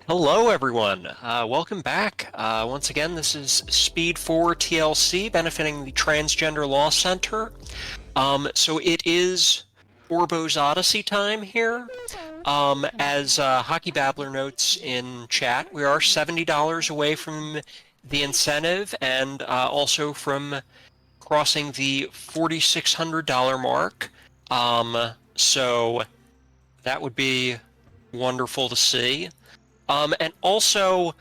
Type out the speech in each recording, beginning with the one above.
Hello, everyone. Welcome back. Once again, this is Speed4 TLC benefiting the Transgender Law Center. So it is Orbo's Odyssey time here. As Hockey Babbler notes in chat, we are $70 away from the incentive and also from crossing the $4,600 mark. So that would be wonderful to see. And also,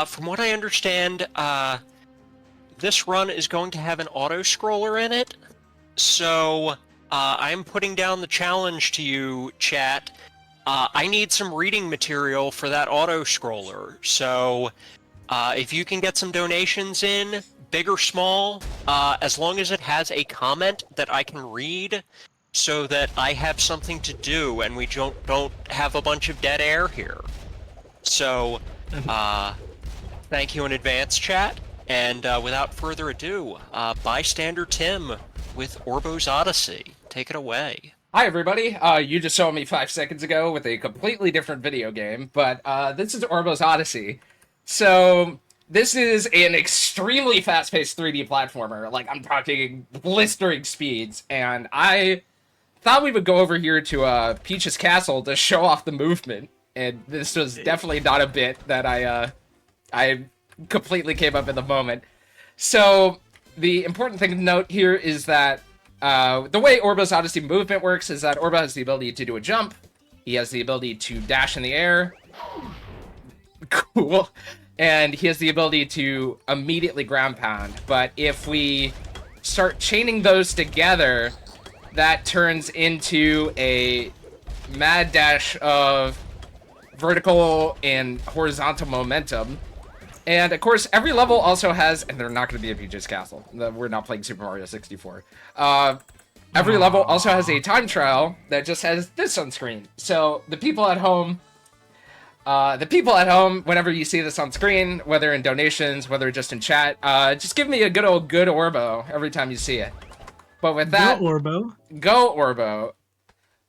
from what I understand, this run is going to have an auto-scroller in it. So I'm putting down the challenge to you, chat. I need some reading material for that auto-scroller. So if you can get some donations in, big or small, as long as it has a comment that I can read, so that I have something to do and we don't have a bunch of dead air here. So, thank you in advance, chat. And without further ado, Bystander Tim with Orbo's Odyssey. Take it away. Hi, everybody. You just saw me 5 seconds ago with a completely different video game, but this is Orbo's Odyssey. So, this is an extremely fast-paced 3D platformer. Like, I'm talking blistering speeds, and I thought we would go over here to Peach's Castle to show off the movement. And this was definitely not a bit that I completely came up in the moment. So the important thing to note here is that the way Orbo's Odyssey movement works is that Orbo has the ability to do a jump. He has the ability to dash in the air. Cool. And he has the ability to immediately ground pound. But if we start chaining those together, that turns into a mad dash of vertical and horizontal momentum. And of course, every level also has, and they're not going to be a Peach's Castle. We're not playing Super Mario 64. Every level also has a time trial that just has this on screen. So the people at home, whenever you see this on screen, whether in donations, whether just in chat, just give me a good old good Orbo every time you see it. But with that, Go Orbo. Go Orbo.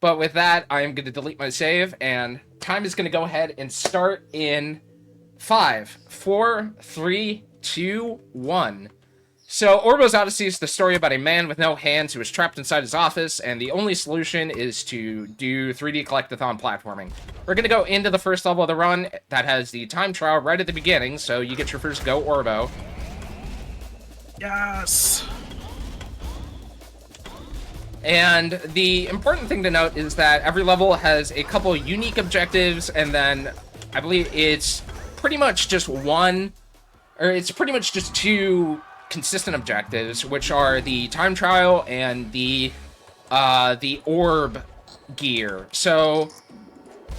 But with that, I'm going to delete my save, and time is going to go ahead and start in 5, 4, 3, 2, 1. So, Orbo's Odyssey is the story about a man with no hands who is trapped inside his office, and the only solution is to do 3D collectathon platforming. We're going to go into the first level of the run that has the time trial right at the beginning, so you get your first Go Orbo. Yes. And the important thing to note is that every level has a couple unique objectives, and then I believe it's pretty much just two consistent objectives, which are the time trial and the orb gear. So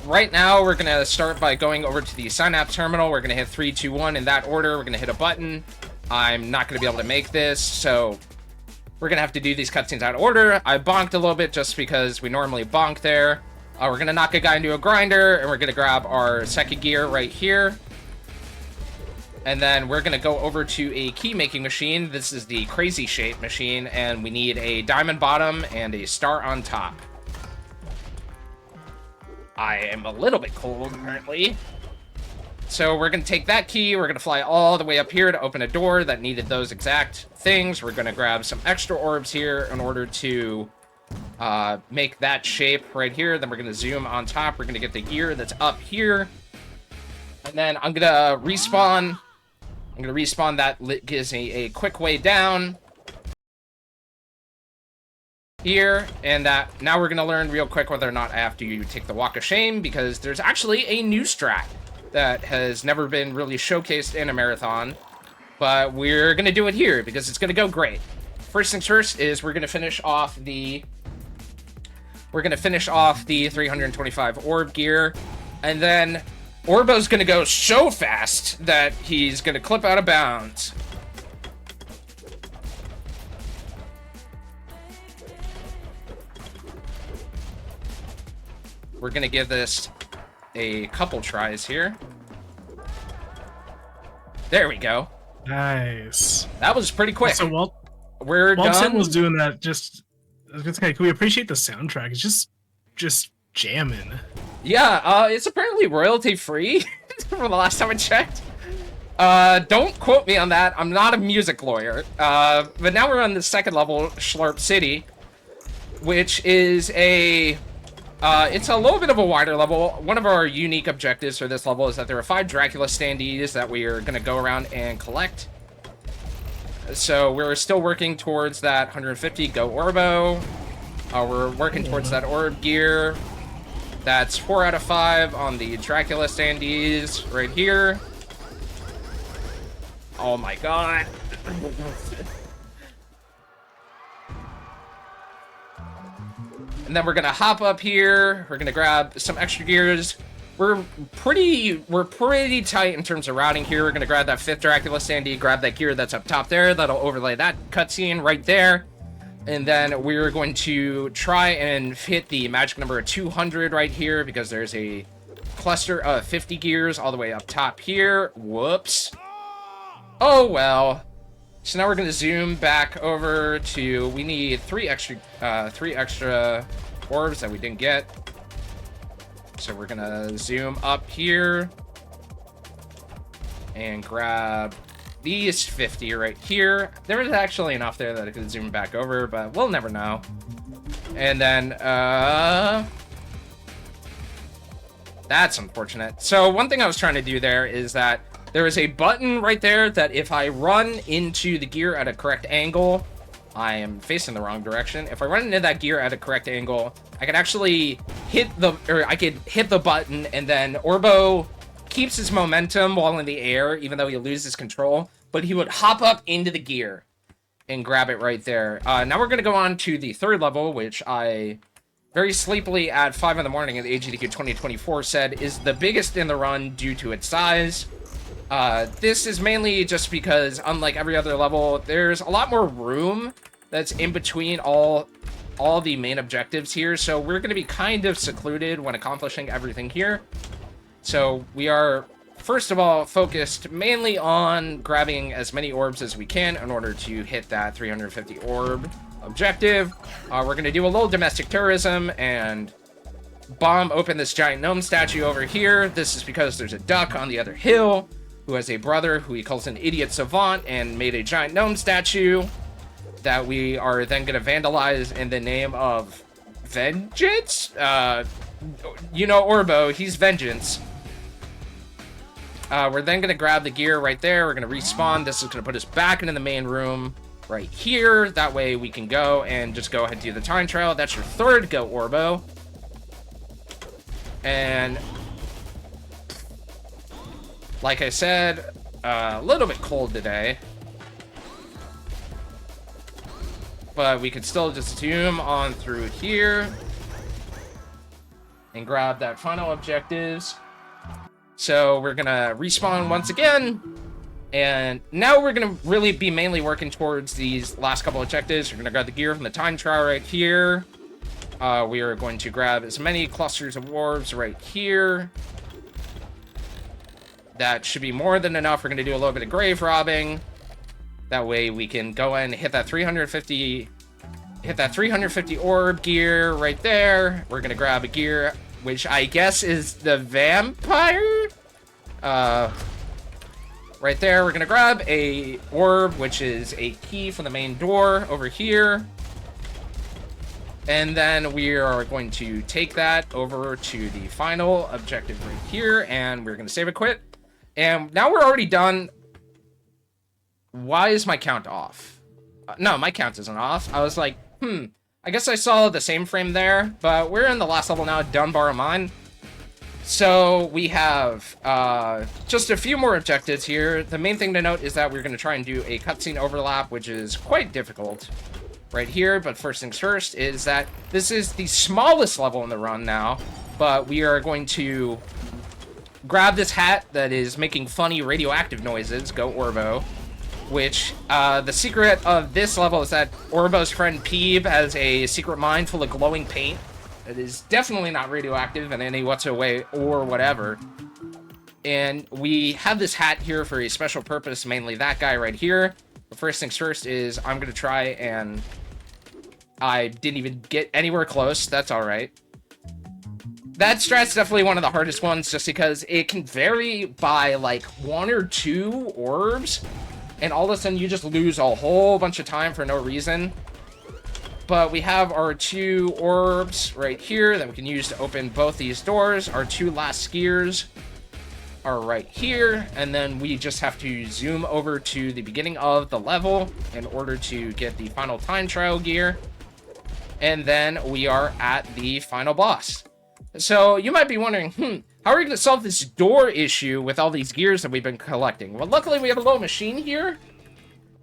right now we're gonna start by going over to the Synapse terminal. We're gonna hit 3, 2, 1 in that order. We're gonna hit a button. I'm not gonna be able to make this, so we're going to have to do these cutscenes out of order. I bonked a little bit just because we normally bonk there. We're going to knock a guy into a grinder, and we're going to grab our second gear right here. And then we're going to go over to a key-making machine. This is the Crazy Shape machine, and we need a diamond bottom and a star on top. I am a little bit cold, currently. So we're going to take that key, we're going to fly all the way up here to open a door that needed those exact things. We're going to grab some extra orbs here in order to make that shape right here. Then we're going to zoom on top. We're going to get the gear that's up here. And then I'm going to respawn. I'm going to respawn that gives me a quick way down here. And now we're going to learn real quick whether or not I have to take the Walk of Shame, because there's actually a new strat that has never been really showcased in a marathon, but we're gonna do it here because it's gonna go great. First things first is we're gonna finish off the 325 orb gear, and then Orbo's gonna go so fast that he's gonna clip out of bounds. We're gonna give this a couple tries here. There we go. Nice. That was pretty quick. So while done. Tim was doing that, I was gonna say, can we appreciate the soundtrack? It's just jamming. Yeah, it's apparently royalty free. from the last time I checked. Don't quote me on that. I'm not a music lawyer. But now we're on the second level, Schlarp City, which is it's a little bit of a wider level. One of our unique objectives for this level is that there are 5 Dracula standees that we are going to go around and collect. So we're still working towards that 150 Go Orbo. We're working towards that Orb gear. That's 4 out of 5 on the Dracula standees right here. Oh my god. And then we're gonna hop up here. We're gonna grab some extra gears. We're pretty tight in terms of routing here. We're gonna grab that 5th Dracula standee, grab that gear that's up top there. That'll overlay that cutscene right there. And then we're going to try and hit the magic number 200 right here because there's a cluster of 50 gears all the way up top here. Whoops. Oh well. So now we're going to zoom back over to, we need 3 extra orbs that we didn't get. So we're going to zoom up here and grab these 50 right here. There was actually enough there that I could zoom back over, but we'll never know. And then, that's unfortunate. So one thing I was trying to do there is that there is a button right there that if I run into the gear at a correct angle, I am facing the wrong direction. If I run into that gear at a correct angle, I can actually hit the button, and then Orbo keeps his momentum while in the air, even though he loses control, but he would hop up into the gear and grab it right there. Now we're going to go on to the 3rd level, which I very sleepily at 5 in the morning at the AGDQ 2024 said is the biggest in the run due to its size. This is mainly just because, unlike every other level, there's a lot more room that's in between all the main objectives here, so we're going to be kind of secluded when accomplishing everything here. So we are, first of all, focused mainly on grabbing as many orbs as we can in order to hit that 350 orb objective. We're going to do a little domestic terrorism and bomb open this giant gnome statue over here. This is because there's a duck on the other hill who has a brother who he calls an idiot savant and made a giant gnome statue that we are then going to vandalize in the name of vengeance. You know Orbo, he's vengeance. We're then going to grab the gear right there. We're going to respawn. This is going to put us back into the main room right here. That way we can go and just go ahead and do the time trial. That's your 3rd Go Orbo. And like I said, a little bit cold today. But we could still just zoom on through here and grab that final objectives. So we're gonna respawn once again, and now we're gonna really be mainly working towards these last couple objectives. We're gonna grab the gear from the time trial right here. We are going to grab as many clusters of orbs right here. That should be more than enough. We're gonna do a little bit of grave robbing. That way we can go and hit that 350 orb gear right there. We're gonna grab a gear, which I guess is the vampire. Right there, we're gonna grab a orb, which is a key for the main door over here. And then we are going to take that over to the final objective right here, and we're gonna save and quit. And now we're already done. Why is my count off? No, my count isn't off. I was like, I guess I saw the same frame there, but we're in the last level now, Dunbar Mine. So we have just a few more objectives here. The main thing to note is that we're going to try and do a cutscene overlap, which is quite difficult right here. But first things first is that this is the smallest level in the run now, but we are going to grab this hat that is making funny radioactive noises, go Orbo. Which, the secret of this level is that Orbo's friend Peeb has a secret mine full of glowing paint. It is definitely not radioactive in any way or whatever. And we have this hat here for a special purpose, mainly that guy right here. The first things first is I'm going to try and... I didn't even get anywhere close, that's alright. that strat's definitely one of the hardest ones, just because it can vary by like 1 or 2 orbs, and all of a sudden you just lose a whole bunch of time for no reason. But we have our 2 orbs right here that we can use to open both these doors. Our 2 last skiers are right here, and then we just have to zoom over to the beginning of the level in order to get the final time trial gear. And then we are at the final boss. So you might be wondering, how are we going to solve this door issue with all these gears that we've been collecting? Well, luckily we have a little machine here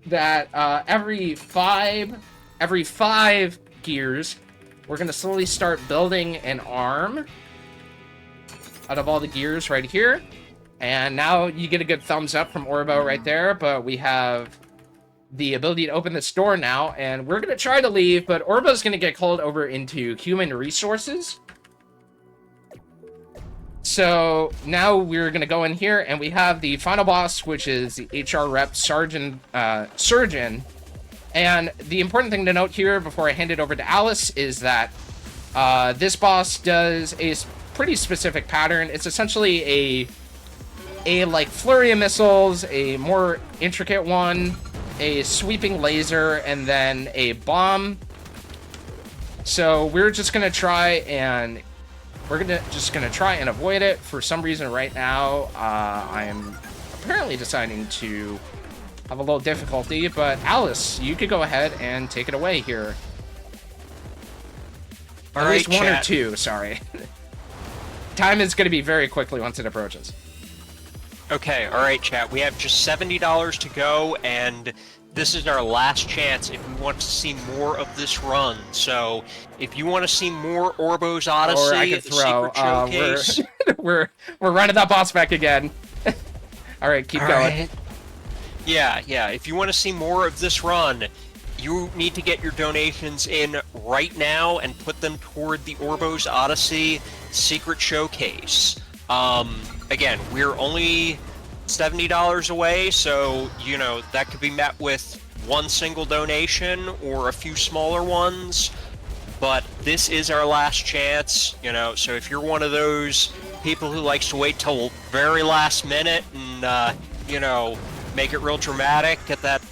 that every five gears, we're going to slowly start building an arm out of all the gears right here. And now you get a good thumbs up from Orbo right there, but we have the ability to open this door now, and we're going to try to leave, but Orbo's going to get called over into human resources. So now we're going to go in here, and we have the final boss, which is the HR rep Surgeon. And the important thing to note here before I hand it over to Alice is that this boss does a pretty specific pattern. It's essentially a like flurry of missiles, a more intricate one, a sweeping laser, and then a bomb. So we're just gonna try and avoid it. For some reason right now, I am apparently deciding to have a little difficulty, but Alice, you could go ahead and take it away here. All At right, least 1 or chat. 2, sorry. Time is gonna be very quickly once it approaches. Okay, all right, chat. We have just $70 to go, and this is our last chance if we want to see more of this run. So, if you want to see more Orbo's Odyssey, Or I could the throw. Secret Showcase, We're running that boss back again. All right, keep all going. right. Yeah. If you want to see more of this run, you need to get your donations in right now and put them toward the Orbo's Odyssey Secret Showcase. Again, we're only $70 away, so, you know, that could be met with one single donation or a few smaller ones, but this is our last chance, you know, so if you're one of those people who likes to wait till very last minute and, you know, make it real dramatic, get that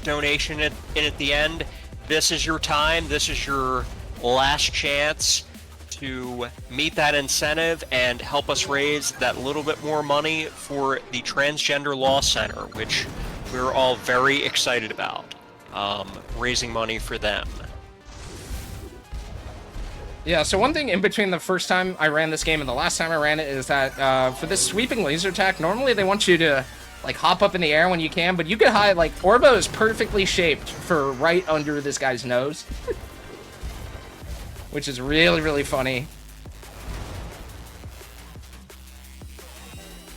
donation in at the end, this is your time, this is your last chance to meet that incentive and help us raise that little bit more money for the Transgender Law Center, which we're all very excited about, raising money for them. Yeah, so one thing in between the first time I ran this game and the last time I ran it is that for this sweeping laser attack, normally they want you to like hop up in the air when you can, but you can hide, like, Orbo is perfectly shaped for right under this guy's nose. Which is really, really funny.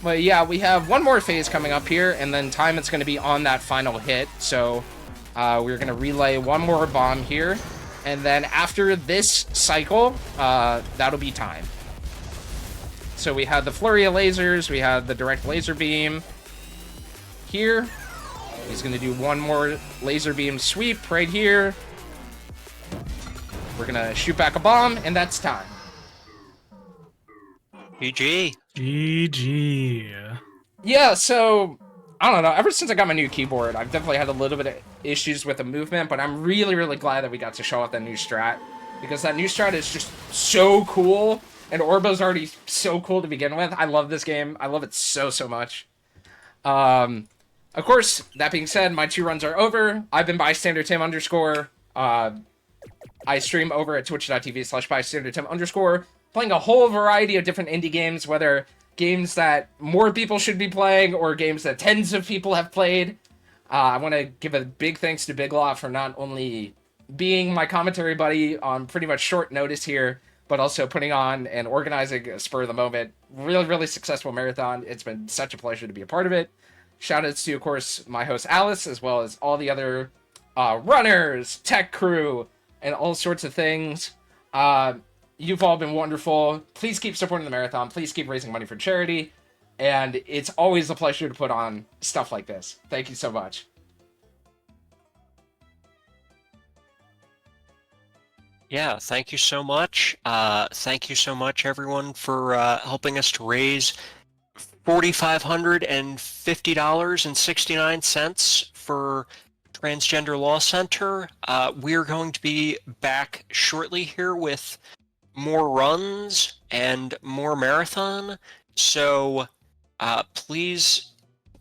But yeah, we have one more phase coming up here, and then time it's going to be on that final hit. So we're going to relay one more bomb here. And then after this cycle, that'll be time. So we have the flurry of lasers, we have the direct laser beam here. He's going to do one more laser beam sweep right here. We're gonna shoot back a bomb, and that's time. GG. GG. Yeah, so, I don't know. Ever since I got my new keyboard, I've definitely had a little bit of issues with the movement, but I'm really, really glad that we got to show off that new strat. Because that new strat is just so cool, and Orbo's already so cool to begin with. I love this game. I love it so, so much. Of course, that being said, my 2 runs are over. I've been bystander Tim _ I stream over at twitch.tv/bystandertim_, playing a whole variety of different indie games, whether games that more people should be playing or games that tens of people have played. I want to give a big thanks to Big Law for not only being my commentary buddy on pretty much short notice here, but also putting on and organizing a spur of the moment, really, really successful marathon. It's been such a pleasure to be a part of it. Shoutouts to, of course, my host Alice, as well as all the other runners, tech crew, and all sorts of things. You've all been wonderful. Please keep supporting the marathon. Please keep raising money for charity. And it's always a pleasure to put on stuff like this. Thank you so much. Yeah, thank you so much. Thank you so much, everyone, for helping us to raise $4,550.69 for Transgender Law Center. We're going to be back shortly here with more runs and more marathon. So please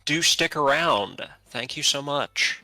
do stick around. Thank you so much.